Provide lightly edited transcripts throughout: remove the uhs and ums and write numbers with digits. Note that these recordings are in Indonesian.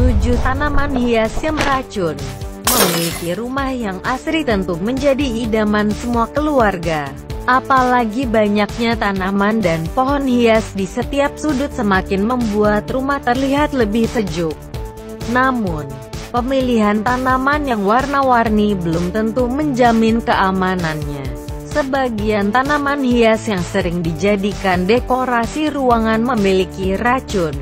7 tanaman hias yang beracun. Memiliki rumah yang asri tentu menjadi idaman semua keluarga. Apalagi banyaknya tanaman dan pohon hias di setiap sudut semakin membuat rumah terlihat lebih sejuk. Namun, pemilihan tanaman yang warna-warni belum tentu menjamin keamanannya. Sebagian tanaman hias yang sering dijadikan dekorasi ruangan memiliki racun,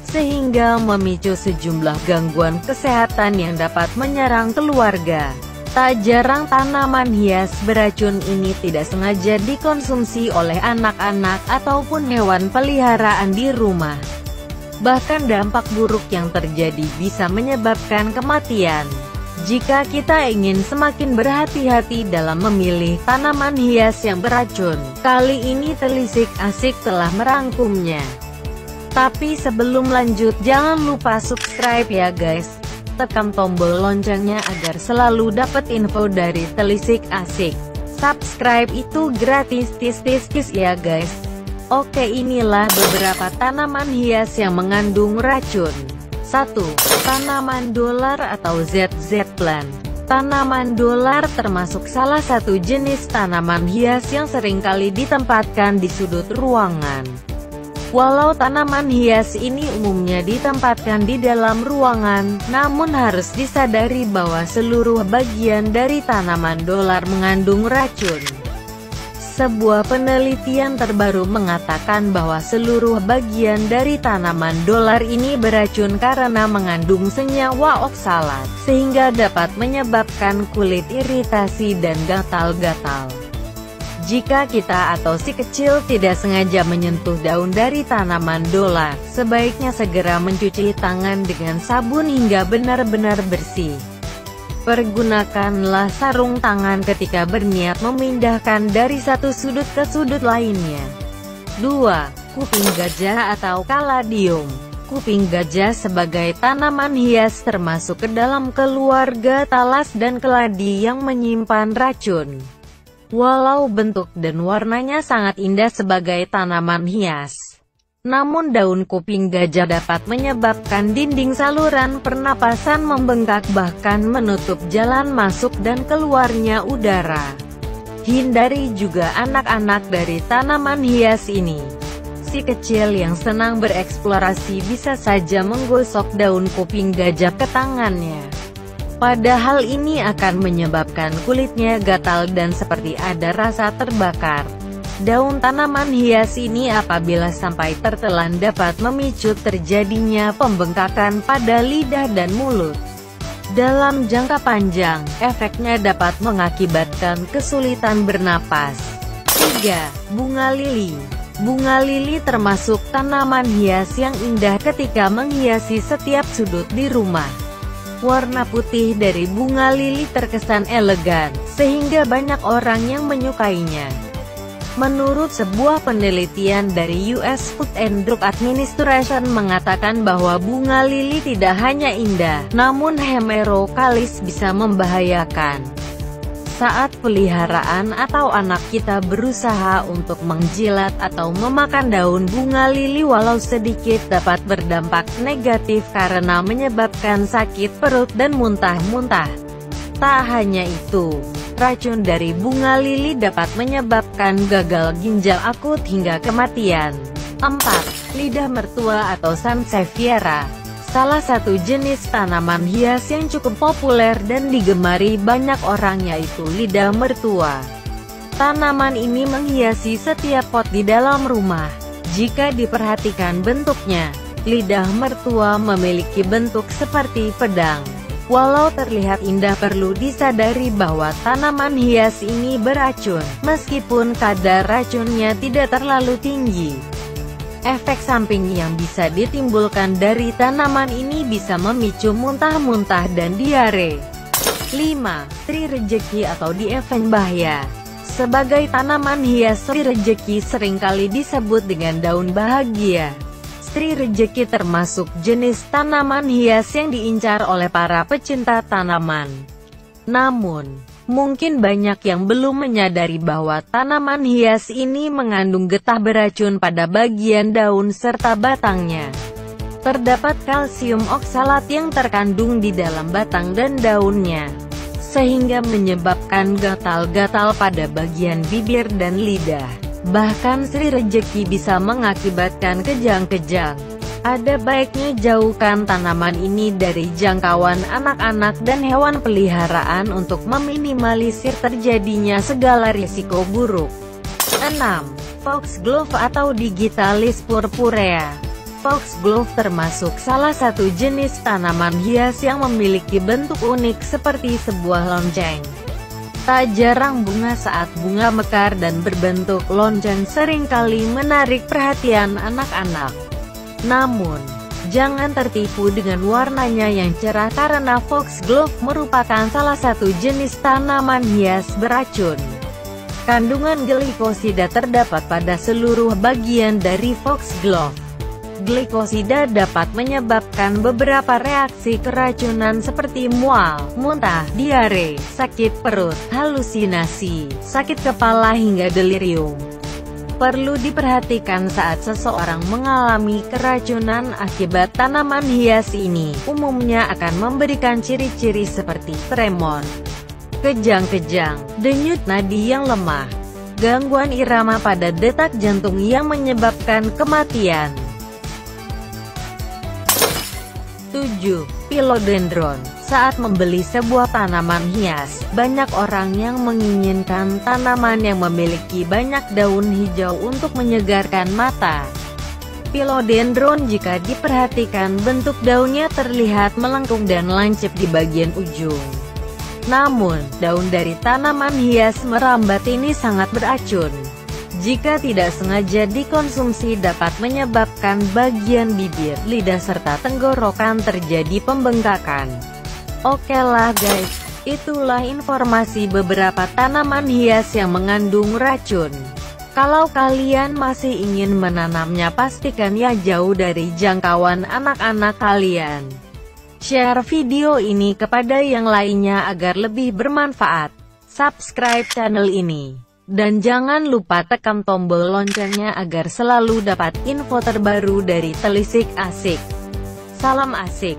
sehingga memicu sejumlah gangguan kesehatan yang dapat menyerang keluarga. Tak jarang tanaman hias beracun ini tidak sengaja dikonsumsi oleh anak-anak ataupun hewan peliharaan di rumah. Bahkan dampak buruk yang terjadi bisa menyebabkan kematian. Jika kita ingin semakin berhati-hati dalam memilih tanaman hias yang beracun, kali ini Telisik Asik telah merangkumnya. Tapi sebelum lanjut, jangan lupa subscribe ya guys. Tekan tombol loncengnya agar selalu dapat info dari Telisik Asik. Subscribe itu gratis, tis ya guys. Oke, inilah beberapa tanaman hias yang mengandung racun. 1. Tanaman dolar atau ZZ plant. Tanaman dolar termasuk salah satu jenis tanaman hias yang seringkali ditempatkan di sudut ruangan. Walau tanaman hias ini umumnya ditempatkan di dalam ruangan, namun harus disadari bahwa seluruh bagian dari tanaman dolar mengandung racun. Sebuah penelitian terbaru mengatakan bahwa seluruh bagian dari tanaman dolar ini beracun karena mengandung senyawa oksalat, sehingga dapat menyebabkan kulit iritasi dan gatal-gatal. Jika kita atau si kecil tidak sengaja menyentuh daun dari tanaman dolar, sebaiknya segera mencuci tangan dengan sabun hingga benar-benar bersih. Pergunakanlah sarung tangan ketika berniat memindahkan dari satu sudut ke sudut lainnya. 2. Kuping gajah atau kaladium. Kuping gajah sebagai tanaman hias termasuk ke dalam keluarga talas dan keladi yang menyimpan racun. Walau bentuk dan warnanya sangat indah sebagai tanaman hias, namun daun kuping gajah dapat menyebabkan dinding saluran pernapasan membengkak bahkan menutup jalan masuk dan keluarnya udara. Hindari juga anak-anak dari tanaman hias ini. Si kecil yang senang bereksplorasi bisa saja menggosok daun kuping gajah ke tangannya. Padahal ini akan menyebabkan kulitnya gatal dan seperti ada rasa terbakar. Daun tanaman hias ini apabila sampai tertelan dapat memicu terjadinya pembengkakan pada lidah dan mulut. Dalam jangka panjang, efeknya dapat mengakibatkan kesulitan bernapas. 3. Bunga lili. Bunga lili termasuk tanaman hias yang indah ketika menghiasi setiap sudut di rumah. Warna putih dari bunga lili terkesan elegan, sehingga banyak orang yang menyukainya. Menurut sebuah penelitian dari US Food and Drug Administration mengatakan bahwa bunga lili tidak hanya indah, namun hemerokalis bisa membahayakan. Saat peliharaan atau anak kita berusaha untuk menjilat atau memakan daun bunga lili walau sedikit dapat berdampak negatif karena menyebabkan sakit perut dan muntah-muntah. Tak hanya itu, racun dari bunga lili dapat menyebabkan gagal ginjal akut hingga kematian. 4. Lidah mertua atau Sansevieria. Salah satu jenis tanaman hias yang cukup populer dan digemari banyak orang yaitu lidah mertua. Tanaman ini menghiasi setiap pot di dalam rumah. Jika diperhatikan bentuknya, lidah mertua memiliki bentuk seperti pedang. Walau terlihat indah, perlu disadari bahwa tanaman hias ini beracun, meskipun kadar racunnya tidak terlalu tinggi. Efek samping yang bisa ditimbulkan dari tanaman ini bisa memicu muntah-muntah dan diare. 5. Tri rejeki atau Diefenbachia. Sebagai tanaman hias, tri rejeki seringkali disebut dengan daun bahagia. Tri rejeki termasuk jenis tanaman hias yang diincar oleh para pecinta tanaman. Namun, mungkin banyak yang belum menyadari bahwa tanaman hias ini mengandung getah beracun pada bagian daun serta batangnya. Terdapat kalsium oksalat yang terkandung di dalam batang dan daunnya, sehingga menyebabkan gatal-gatal pada bagian bibir dan lidah. Bahkan Sri Rejeki bisa mengakibatkan kejang-kejang. Ada baiknya jauhkan tanaman ini dari jangkauan anak-anak dan hewan peliharaan untuk meminimalisir terjadinya segala risiko buruk. 6. Foxglove atau Digitalis purpurea. Foxglove termasuk salah satu jenis tanaman hias yang memiliki bentuk unik seperti sebuah lonceng. Tak jarang bunga saat bunga mekar dan berbentuk lonceng seringkali menarik perhatian anak-anak. Namun, jangan tertipu dengan warnanya yang cerah karena foxglove merupakan salah satu jenis tanaman hias beracun. Kandungan glikosida terdapat pada seluruh bagian dari foxglove. Glikosida dapat menyebabkan beberapa reaksi keracunan seperti mual, muntah, diare, sakit perut, halusinasi, sakit kepala hingga delirium. Perlu diperhatikan saat seseorang mengalami keracunan akibat tanaman hias ini, umumnya akan memberikan ciri-ciri seperti tremor, kejang-kejang, denyut nadi yang lemah, gangguan irama pada detak jantung yang menyebabkan kematian. 7. Philodendron. Saat membeli sebuah tanaman hias, banyak orang yang menginginkan tanaman yang memiliki banyak daun hijau untuk menyegarkan mata. Philodendron jika diperhatikan bentuk daunnya terlihat melengkung dan lancip di bagian ujung. Namun, daun dari tanaman hias merambat ini sangat beracun. Jika tidak sengaja dikonsumsi dapat menyebabkan bagian bibir, lidah serta tenggorokan terjadi pembengkakan. Oke lah guys, itulah informasi beberapa tanaman hias yang mengandung racun. Kalau kalian masih ingin menanamnya pastikan ya jauh dari jangkauan anak-anak kalian. Share video ini kepada yang lainnya agar lebih bermanfaat. Subscribe channel ini. Dan jangan lupa tekan tombol loncengnya agar selalu dapat info terbaru dari Telisik Asik. Salam asik.